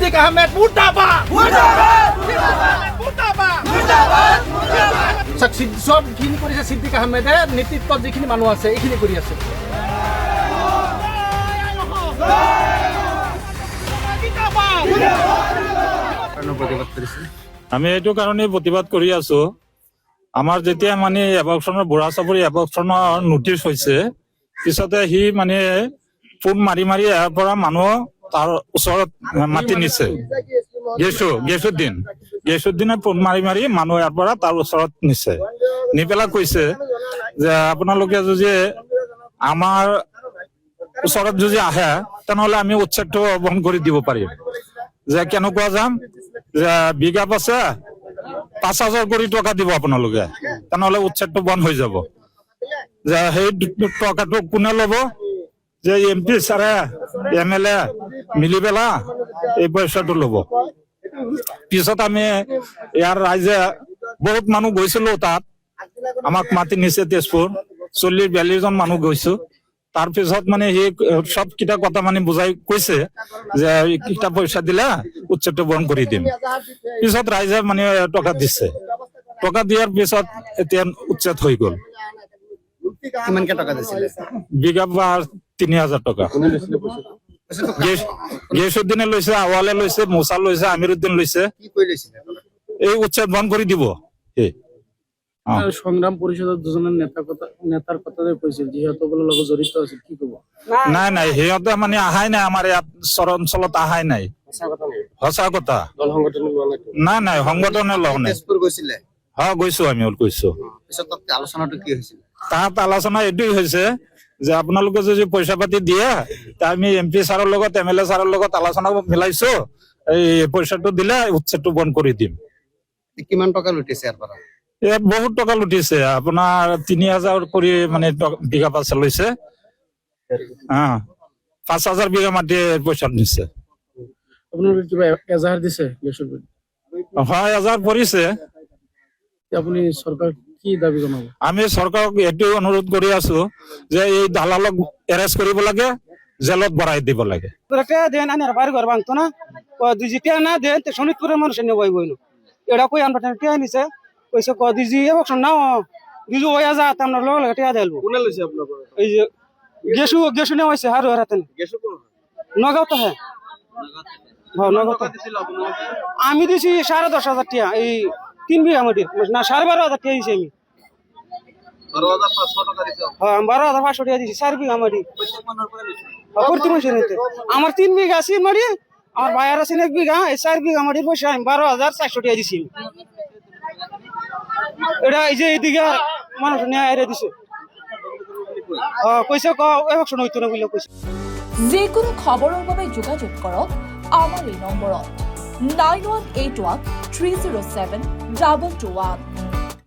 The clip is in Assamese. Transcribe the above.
সিদ্দিক আহমেদ মুৰ্দাবাদ মুৰ্দাবাদ মুৰ্দাবাদ মুৰ্দাবাদ মুৰ্দাবাদ সবখিনি কৰিছে সিদ্দিক আহমেদে নেতৃত্বত যিখিনি মানুহ আছে এইখিনি কৰি আছে আমি এইটো কাৰণে প্ৰতিবাদ কৰি আছো আমাৰ যেতিয়া মানে এবছৰৰ বুঢ়া চাপৰি এবছৰৰ নোটিছ হৈছে পিছতে সি মানে ফোন মাৰি মাৰি ইয়াৰ পৰা মানুহ তাৰ ওচৰত মাতি নিছে গেছুদ্দিনে ফোন মাৰি মাৰি মানুহ ইয়াৰ পৰা তাৰ ওচৰত নিছে নি পেলাই কৈছে যে আপোনালোকে যদি আমাৰ ওচৰত যদি আহে তেনেহলে আমি উচ্ছেদটো বন্ধ কৰি দিব পাৰিম যে কেনেকুৱা যাম যে বিঘা পাছে ৫,০০০ কোটি টকা দিব আপোনালোকে তেনেহলে উচ্ছেদটো বন্ধ হৈ যাব যে সেই টকাটো কোনে ল'ব যে MP ছাৰে MLA মিলি পেলা এই পইচাটো ল'ব পিছত আমি ইয়াৰ ৰাইজে বহুত মানুহ গৈছিলো তাত আমাক মাতি নিছে তেজপুৰ ৪০-৪২ জন মানুহ গৈছো তাৰপিছত মানে সি সব কিটা কথা মানে বুজাই কৈছে যে কিটা পইচা দিলে উচ্ছেদটো বন্ধ কৰি দিম পিছত ৰাইজে মানে টকা দিছে টকা দিয়াৰ পিছত এতিয়া উচ্ছেদ হৈ গ'ল কিমানকে টকা দিছিলে বিঘা ৩,০০০ টকা গেছুদ্দিনে লৈছে আৱালে লৈছে মুছা লৈছে আমিৰুদ্দিন লৈছে এই উচ্ছেদ বন্ধ কৰি দিব সংগ্রাম পরিষদের দুজনের নেতার কথা কৈছিল যিহেতু বলে লগত জড়িত আছিল কি কব নাই সিহঁতে মানে আহাই নাই আমাৰ ইয়াত অঞ্চলত আহাই নাই সঁচা কথা নাই সংগঠনে লগ নাই গৈছো আমি গৈছো তাত আলোচনা এইটোৱেই হৈছে যে আপোনালোকে যদি পইচা পাতি দিয়ে আমি MP ছাৰৰ লগত MLA ছাৰৰ লগত আলোচনা মিলাইছো এই পইচাটো দিলে উচ্ছেদটো বন্ধ কৰি দিম কিমান টকা লুটিছে ইয়াৰ পৰা বহুত টকা লুটিছে আপোনাৰ ৩,০০০ কৰি মানে বিঘা পাছে লৈছে ৫,০০০ বিঘা মাটি পইচা নিছে আপোনালোকে কিবা এজাহাৰ দিছে হয় এজাহাৰ পৰিছে আপুনি চৰকাৰ কি দাবী জনাব আমি চৰকাৰক এইটো অনুৰোধ কৰি আছো যে এই দালালক এৰেষ্ট কৰিব লাগে জেলত ভৰাই দিব লাগে শোণিতপুরের মানুষ এটা কই আমরা টিয়া নিছে কইছে ক দিজি এবছর নাও দিজু হইয়া যা আপনার লগে লগে টিয়া দেলবো কোনে লৈছে আপোনালোকৰ এই যে গেছু নেওয়া হইছে হারু হারাতেন গেছু কোন নগাঁও তো হ্যাঁ নগাঁও দিছিল আপোনালোকে আমি দিছি ১০,৫০০ টিয়া এই ৩ বিঘা মাটির না ১২,৫০০ টিয়া দিছি আমি ১২,৫০০ টাকা দিছে হ্যাঁ ১২,৫০০ টিয়া দিছি ৪ বিঘা মাটি করতে মাসে নিতে আমার ৩ বিঘা আছে মাটি আমার ভাইয়ার আছে ১ বিঘা এই ৪ বিঘা মাটির পয়সা আমি ১২,৪০০ টিয়া দিছি এটা এই যে এইদিকে মানুষ নিয়ে এরে দিছে কইছে এবছর হইতো না বলে কইছে যিকোনো খবৰৰ বাবে যোগাযোগ কৰক আমাৰ এই নম্বৰত 9181 307 2221